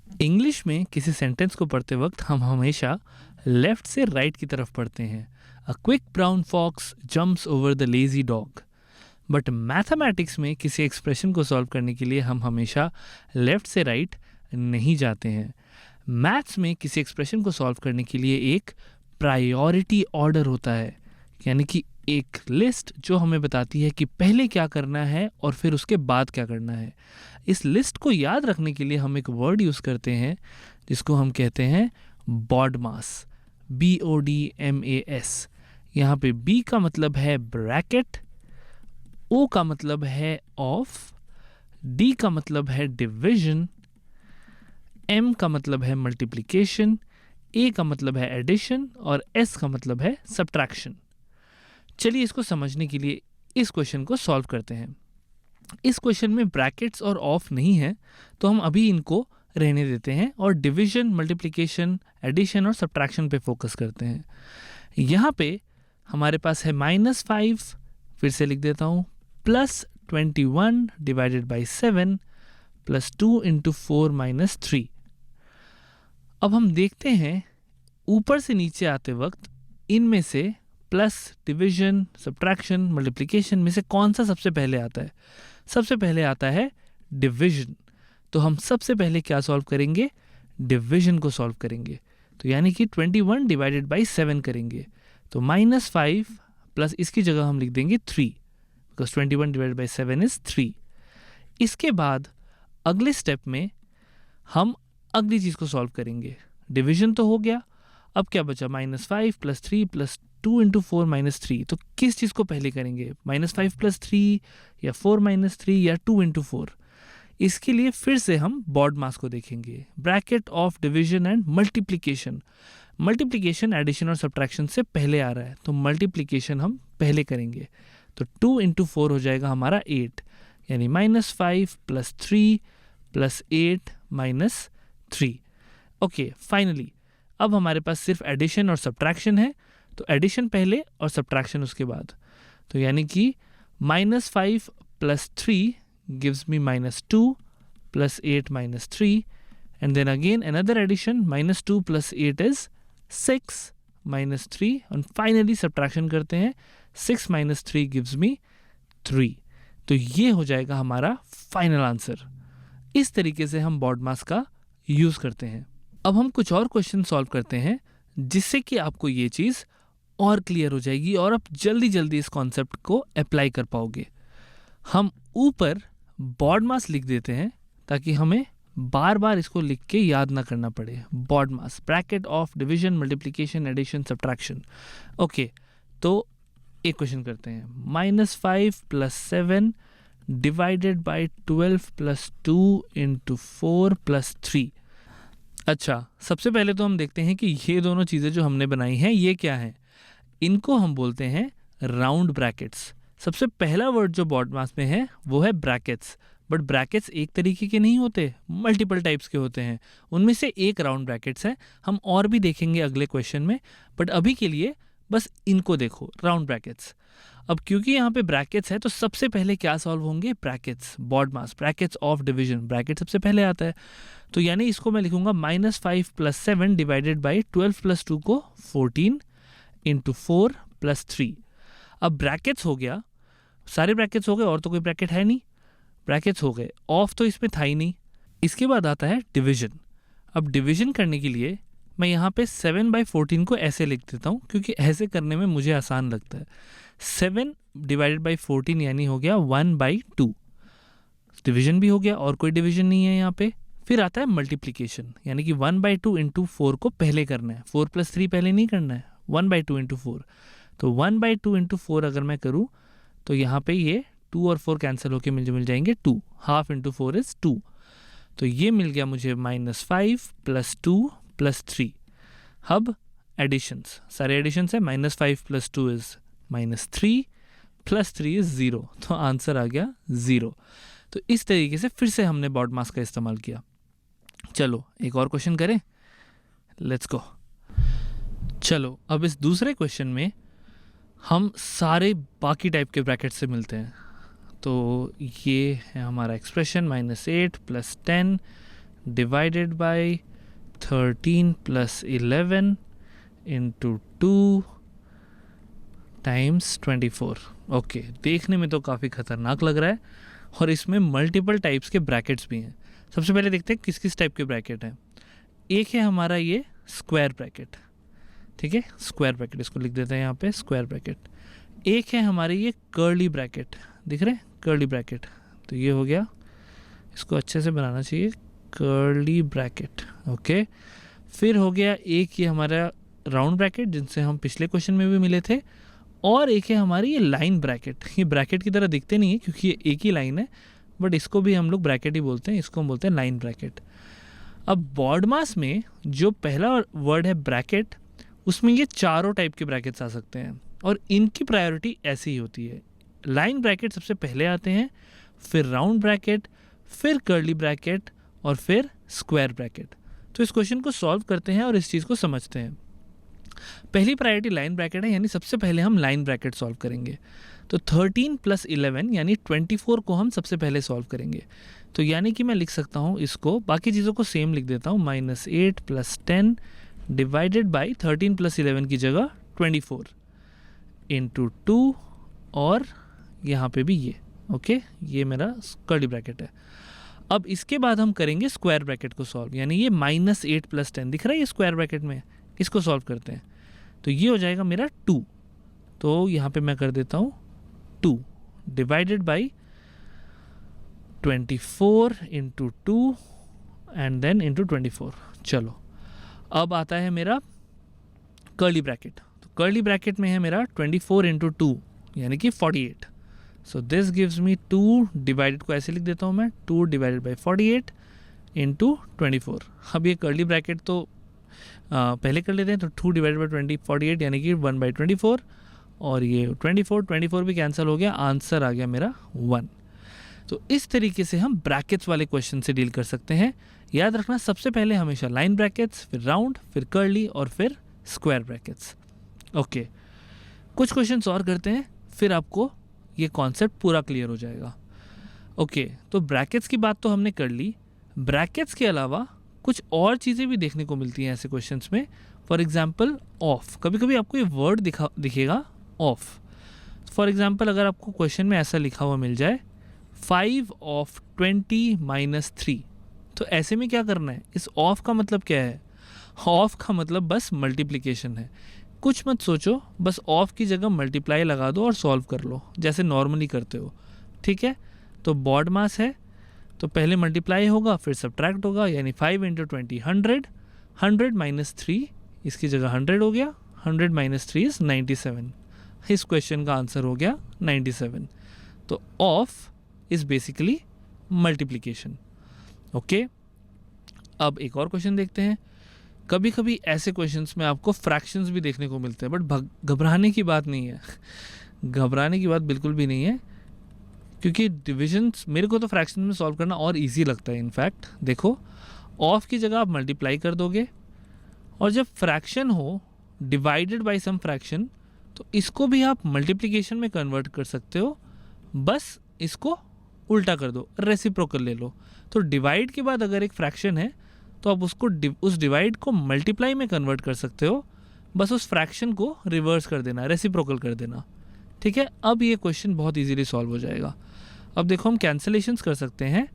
English में किसी sentence को पढ़ते वक्त हम हमेशा लेफ्ट से राइट की तरफ पढ़ते हैं। A quick brown fox jumps over the lazy dog. But mathematics में किसी एक्सप्रेशन को सॉल्व करने के लिए हम हमेशा लेफ्ट से राइट नहीं जाते हैं। मैथ्स में किसी एक्सप्रेशन को सॉल्व करने के लिए एक प्रायोरिटी ऑर्डर होता है, यानी कि एक लिस्ट जो हमें बताती है कि पहले क्या करना है और फिर उसके बाद क्या करना है। इस लिस्ट को याद रखने के लिए हम एक वर्ड यूज़ करते हैं जिसको हम कहते हैं BODMAS, BODMAS। यहाँ पे B का मतलब है ब्रैकेट, O का मतलब है ऑफ, D का मतलब है डिविजन, M का मतलब है मल्टीप्लिकेशन, A का मतलब है एडिशन और S का मतलब है सब्ट्रैक्शन। चलिए इसको समझने के लिए इस क्वेश्चन को सॉल्व करते हैं। इस क्वेश्चन में ब्रैकेट्स और ऑफ नहीं है, तो हम अभी इनको रहने देते हैं और डिवीजन, मल्टीप्लिकेशन, एडिशन और सब्ट्रैक्शन पे फोकस करते हैं। यहाँ पे हमारे पास है -5, फिर से लिख देता हूँ, +21 डिवाइडेड बाई 7 +2 इंटू 4 -3। अब हम देखते हैं ऊपर से नीचे आते वक्त इनमें से प्लस, डिवीजन, सब्ट्रैक्शन, मल्टीप्लिकेशन में से कौन सा सबसे पहले आता है? सबसे पहले आता है डिवीजन। तो हम सबसे पहले क्या सॉल्व करेंगे? डिवीजन को सॉल्व करेंगे। तो यानी कि 21 डिवाइडेड बाई 7 करेंगे। तो -5 प्लस इसकी जगह हम लिख देंगे 3, बिकॉज 21 डिवाइडेड बाई 7 इज 3। इसके बाद अगले स्टेप में हम अगली चीज़ को सॉल्व करेंगे। डिवीजन तो हो गया, अब क्या बचा? -5 + 3 + 2 इंटू 4 -3। तो किस चीज़ को पहले करेंगे? -5 + 3 या 4 - 3 या 2 इंटू 4? इसके लिए फिर से हम BODMAS को देखेंगे, bracket of division and multiplication. Multiplication addition और सब्ट्रैक्शन से पहले आ रहा है, तो मल्टीप्लिकेशन हम पहले करेंगे। तो 2 इंटू 4 हो जाएगा हमारा 8, यानी -5 + 3 + 8 - 3। ओके, फाइनली अब हमारे पास सिर्फ एडिशन और सब्ट्रैक्शन है, तो एडिशन पहले और सब्ट्रैक्शन उसके बाद। तो यानी कि -5 + 3 gives me -2 + 8 - 3, and then again another addition, -2 + 8 is 6 - 3, and finally subtraction करते हैं, 6 - 3 gives me 3। तो ये हो जाएगा हमारा फाइनल आंसर। इस तरीके से हम BODMAS का यूज़ करते हैं। अब हम कुछ और क्वेश्चन सॉल्व करते हैं जिससे कि आपको ये चीज़ और क्लियर हो जाएगी और आप जल्दी जल्दी इस कॉन्सेप्ट को अप्लाई कर पाओगे। हम ऊपर BODMAS लिख देते हैं ताकि हमें बार बार इसको लिख के याद ना करना पड़े। BODMAS, bracket of division, multiplication, addition, subtraction. Okay, तो एक क्वेश्चन करते हैं। -5 + 7 डिवाइडेड बाई 12 + 2 इंटू 4 + 3। अच्छा, सबसे पहले तो हम देखते हैं कि ये दोनों चीज़ें जो हमने बनाई हैं ये क्या हैं। इनको हम बोलते हैं राउंड ब्रैकेट्स। सबसे पहला वर्ड जो BODMAS में है वो है ब्रैकेट्स। बट ब्रैकेट्स एक तरीके के नहीं होते, मल्टीपल टाइप्स के होते हैं। उनमें से एक राउंड ब्रैकेट्स है, हम और भी देखेंगे अगले क्वेश्चन में, बट अभी के लिए बस इनको देखो, राउंड ब्रैकेट्स। अब क्योंकि यहाँ पे ब्रैकेट्स है तो सबसे पहले क्या सॉल्व होंगे? Brackets. BODMAS, brackets of division, bracket सबसे पहले आता है। तो यानी इसको मैं लिखूंगा -5 + 7 डिवाइडेड बाई 12 + 2 को 14 इंटू 4 + 3। अब ब्रैकेट्स हो गया, सारे ब्रैकेट्स हो गए और तो कोई ब्रैकेट है नहीं, ब्रैकेट्स हो गए, ऑफ तो इसमें था ही नहीं। इसके बाद आता है डिवीजन। अब डिवीजन करने के लिए मैं यहाँ पे 7/14 को ऐसे लिख देता हूँ क्योंकि ऐसे करने में मुझे आसान लगता है। 7 डिवाइडेड बाई 14 यानी हो गया 1/2। डिवीजन भी हो गया और कोई डिवीजन नहीं है यहाँ पे। फिर आता है मल्टीप्लिकेशन, यानी कि 1/2 इंटू 4 को पहले करना है, 4 + 3 पहले नहीं करना है, 1/2 इंटू 4। तो 1/2 इंटू 4 अगर मैं करूँ तो यहाँ पे ये 2 और 4 कैंसिल होके मिल जाएंगे 2। Half into 4 is 2। तो ये मिल गया मुझे -5 + 2 + 3। अब एडिशंस, सारे एडिशंस है। -5 + 2 इज -3 + 3 इज 0, तो आंसर आ गया 0। तो इस तरीके से फिर से हमने BODMAS का इस्तेमाल किया। चलो एक और क्वेश्चन करें, लेट्स गो। चलो अब इस दूसरे क्वेश्चन में हम सारे बाकी टाइप के ब्रैकेट से मिलते हैं। तो ये है हमारा expression, -8 + 10 divided by 13 plus 11 into 2 times 24। Okay, देखने में तो काफ़ी खतरनाक लग रहा है और इसमें मल्टीपल टाइप्स के ब्रैकेट्स भी हैं। सबसे पहले देखते हैं किस किस टाइप के ब्रैकेट हैं। एक है हमारा ये स्क्वायर ब्रैकेट, ठीक है, स्क्वायर ब्रैकेट इसको लिख देते हैं यहाँ पे स्क्वायर ब्रैकेट। एक है हमारे ये कर्ली ब्रैकेट, दिख रहे हैं कर्ली ब्रैकेट, तो ये हो गया, इसको अच्छे से बनाना चाहिए, कर्ली ब्रैकेट। ओके, फिर हो गया एक ये हमारा राउंड ब्रैकेट जिनसे हम पिछले क्वेश्चन में भी मिले थे, और एक है हमारी ये लाइन ब्रैकेट। ये ब्रैकेट की तरह दिखते नहीं है क्योंकि ये एक ही लाइन है, बट इसको भी हम लोग ब्रैकेट ही बोलते हैं, इसको हम बोलते हैं लाइन ब्रैकेट। अब बॉड मास में जो पहला वर्ड है ब्रैकेट, उसमें ये चारों टाइप के ब्रैकेट्स आ सकते हैं और इनकी प्रायोरिटी ऐसी ही होती है। लाइन ब्रैकेट सबसे पहले आते हैं, फिर राउंड ब्रैकेट, फिर कर्ली ब्रैकेट और फिर स्क्वायर ब्रैकेट। तो इस क्वेश्चन को सॉल्व करते हैं और इस चीज़ को समझते हैं। पहली प्रायोरिटी लाइन ब्रैकेट है, यानी सबसे पहले हम लाइन ब्रैकेट सॉल्व करेंगे। तो 13 प्लस 11 यानी 24 को हम सबसे पहले सॉल्व करेंगे। तो यानी कि मैं लिख सकता हूँ इसको, बाकी चीज़ों को सेम लिख देता हूँ, -8 प्लस 10 डिवाइडेड बाई 13 प्लस 11 की जगह 24 इंटू 2 और यहाँ पे भी ये। ओके, ये मेरा कर्ली ब्रैकेट है। अब इसके बाद हम करेंगे स्क्वायर ब्रैकेट को सॉल्व, यानी ये -8 प्लस 10 दिख रहा है ये स्क्वायर ब्रैकेट में, इसको सॉल्व करते हैं। तो ये हो जाएगा मेरा 2, तो यहाँ पे मैं कर देता हूँ 2 divided by 24 into 2 and then into 24। चलो, अब आता है मेरा कर्ली ब्रैकेट। तो कर्ली ब्रैकेट में है मेरा 24 इंटू 2 यानी कि 48। So this gives me 2 divided को ऐसे लिख देता हूँ मैं, 2 डिवाइडेड बाई 48 इंटू 24। अब ये कर्ली ब्रैकेट तो पहले कर लेते हैं, तो 2 डिवाइडेड बाई 48 यानी कि 1/24 और ये 24 भी कैंसिल हो गया, आंसर आ गया मेरा 1। तो इस तरीके से हम ब्रैकेट्स वाले क्वेश्चन से डील कर सकते हैं। याद रखना, सबसे पहले हमेशा लाइन ब्रैकेट्स, फिर राउंड, फिर कर्ली और फिर स्क्वायर ब्रैकेट्स। ओके, कुछ क्वेश्चंस और करते हैं, फिर आपको ये कॉन्सेप्ट पूरा क्लियर हो जाएगा। ओके, तो ब्रैकेट्स की बात तो हमने कर ली। ब्रैकेट्स के अलावा कुछ और चीज़ें भी देखने को मिलती हैं ऐसे क्वेश्चंस में। फॉर एग्जांपल ऑफ, कभी कभी आपको ये वर्ड दिखेगा ऑफ। फॉर एग्जांपल अगर आपको क्वेश्चन में ऐसा लिखा हुआ मिल जाए 5 ऑफ 20 माइनस 3, तो ऐसे में क्या करना है, इस ऑफ का मतलब क्या है? ऑफ का मतलब बस मल्टीप्लिकेशन है। कुछ मत सोचो, बस ऑफ की जगह मल्टीप्लाई लगा दो और सॉल्व कर लो जैसे नॉर्मली करते हो, ठीक है। तो बॉड मास है तो पहले मल्टीप्लाई होगा फिर सब्ट्रैक्ट होगा, यानी 5 इंटू 20 100, 100 माइनस 3 इसकी जगह 100 हो गया, 100 माइनस 3 इज़ 97। इस क्वेश्चन का आंसर हो गया 97। तो of is basically multiplication. Okay, अब एक और क्वेश्चन देखते हैं। कभी कभी ऐसे क्वेश्चंस में आपको फ्रैक्शंस भी देखने को मिलते हैं, बट घबराने की बात नहीं है, घबराने की बात बिल्कुल भी नहीं है, क्योंकि डिविजन्स मेरे को तो फ्रैक्शन में सॉल्व करना और इजी लगता है। इनफैक्ट देखो, ऑफ की जगह आप मल्टीप्लाई कर दोगे, और जब फ्रैक्शन हो डिवाइडेड बाय सम फ्रैक्शन, तो इसको भी आप मल्टीप्लिकेशन में कन्वर्ट कर सकते हो, बस इसको उल्टा कर दो, रेसिप्रोकल ले लो। तो डिवाइड के बाद अगर एक फ्रैक्शन है तो आप उसको उस डिवाइड को मल्टीप्लाई में कन्वर्ट कर सकते हो, बस उस फ्रैक्शन को रिवर्स कर देना, रेसिप्रोकल कर देना, ठीक है। अब ये क्वेश्चन बहुत इजीली सॉल्व हो जाएगा। अब देखो, हम कैंसलेशंस कर सकते हैं।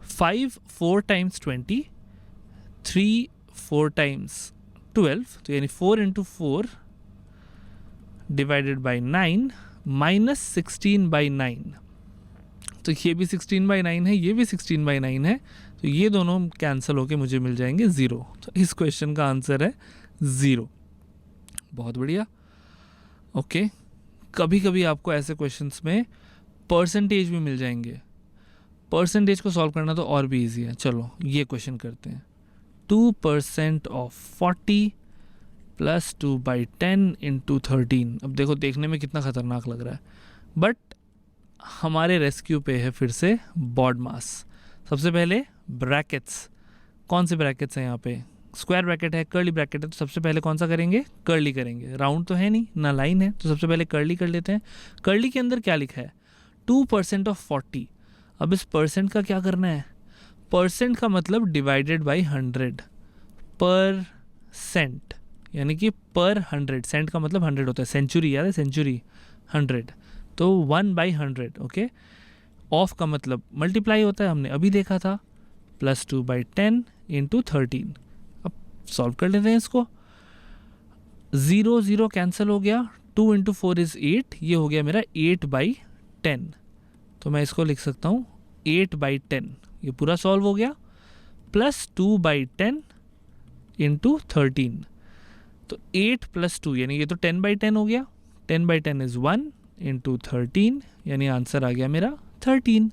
5 4 टाइम्स 20, 3 4 टाइम्स 12, तो यानी 4 इंटू 4 डिवाइडेड बाई 9 माइनस 16/9। तो ये भी 16/9 है, ये भी 16/9 है, तो ये दोनों कैंसिल होके मुझे मिल जाएंगे 0। तो इस क्वेश्चन का आंसर है 0। बहुत बढ़िया। ओके, कभी कभी आपको ऐसे क्वेश्चंस में परसेंटेज भी मिल जाएंगे। परसेंटेज को सॉल्व करना तो और भी इजी है। चलो ये क्वेश्चन करते हैं। 2% ऑफ 40 प्लस 2/10 इंटू 13। अब देखो, देखने में कितना खतरनाक लग रहा है, बट हमारे रेस्क्यू पे है फिर से बॉड मास। सबसे पहले ब्रैकेट्स, कौन से ब्रैकेट्स हैं यहाँ पे? स्क्वायर ब्रैकेट है, कर्ली ब्रैकेट है, तो सबसे पहले कौन सा करेंगे? कर्ली करेंगे। राउंड तो है नहीं, ना लाइन है, तो सबसे पहले कर्ली कर लेते हैं। कर्ली के अंदर क्या लिखा है? 2% ऑफ 40। अब इस परसेंट का क्या करना है? परसेंट का मतलब डिवाइडेड बाई 100, परसेंट यानी कि पर 100, सेंट का मतलब 100 होता है, सेंचुरी याद है, सेंचुरी 100, तो 1/100, ओके। ऑफ का मतलब मल्टीप्लाई होता है, हमने अभी देखा था, +2/10 × 13। अब सॉल्व कर लेते हैं इसको। 0 0 कैंसिल हो गया, 2 × 4 = 8, ये हो गया मेरा 8/10, तो मैं इसको लिख सकता हूँ 8/10, ये पूरा सॉल्व हो गया, +2/10 × 13, तो 8 + 2 यानी ये तो 10/10 हो गया, 10/10 = 1 × 13, यानी आंसर आ गया मेरा 13।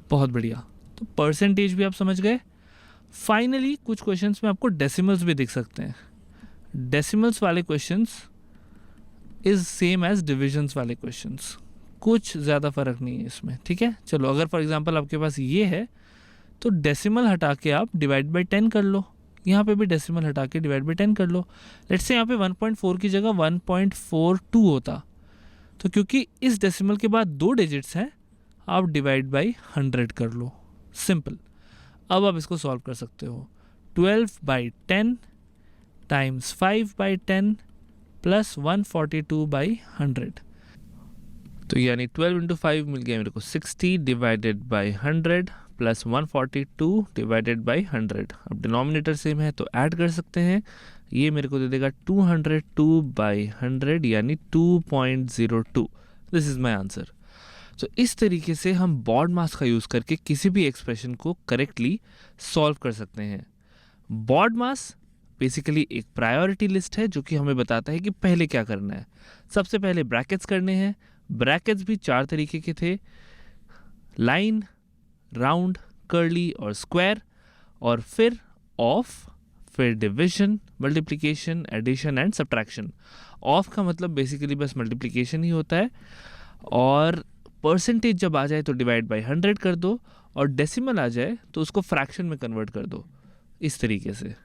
बहुत बढ़िया, तो परसेंटेज भी आप समझ गए। फाइनली कुछ क्वेश्चंस में आपको डेसिमल्स भी दिख सकते हैं। डेसिमल्स वाले questions is same as divisions वाले क्वेश्चंस, कुछ ज़्यादा फर्क नहीं है इसमें, ठीक है। चलो अगर फॉर एग्जांपल आपके पास ये है तो डेसिमल हटा के आप डिवाइड बाई 10 कर लो, यहाँ पे भी डेसिमल हटा के डिवाइड बाई 10 कर लो। लेट्स से यहाँ पे 1.4 की जगह 1.42 होता, तो क्योंकि इस डेसिमल के बाद 2 डिजिट्स हैं, आप डिवाइड बाई 100 कर लो, सिंपल। अब आप इसको सॉल्व कर सकते हो, 12/10 टाइम्स 5/10 प्लस 142/100, तो यानी 12 × 5 मिल गया मेरे को 60 divided by 100 plus 142 divided by 100। अब डिनोमिनेटर सेम है तो ऐड कर सकते हैं, ये मेरे को दे देगा 202/100 यानी 2.02। This is my answer. तो इस तरीके से हम बॉड मास का यूज़ करके किसी भी एक्सप्रेशन को करेक्टली सॉल्व कर सकते हैं। बॉड मास बेसिकली एक प्रायोरिटी लिस्ट है जो कि हमें बताता है कि पहले क्या करना है। सबसे पहले ब्रैकेट्स करने हैं, ब्रैकेट्स भी 4 तरीके के थे, लाइन, राउंड, कर्ली और स्क्वायर, और फिर ऑफ, फिर division, multiplication, addition and subtraction. Of का मतलब बेसिकली बस मल्टीप्लिकेशन ही होता है, और परसेंटेज जब आ जाए तो डिवाइड बाय 100 कर दो, और डेसिमल आ जाए तो उसको फ्रैक्शन में कन्वर्ट कर दो, इस तरीके से।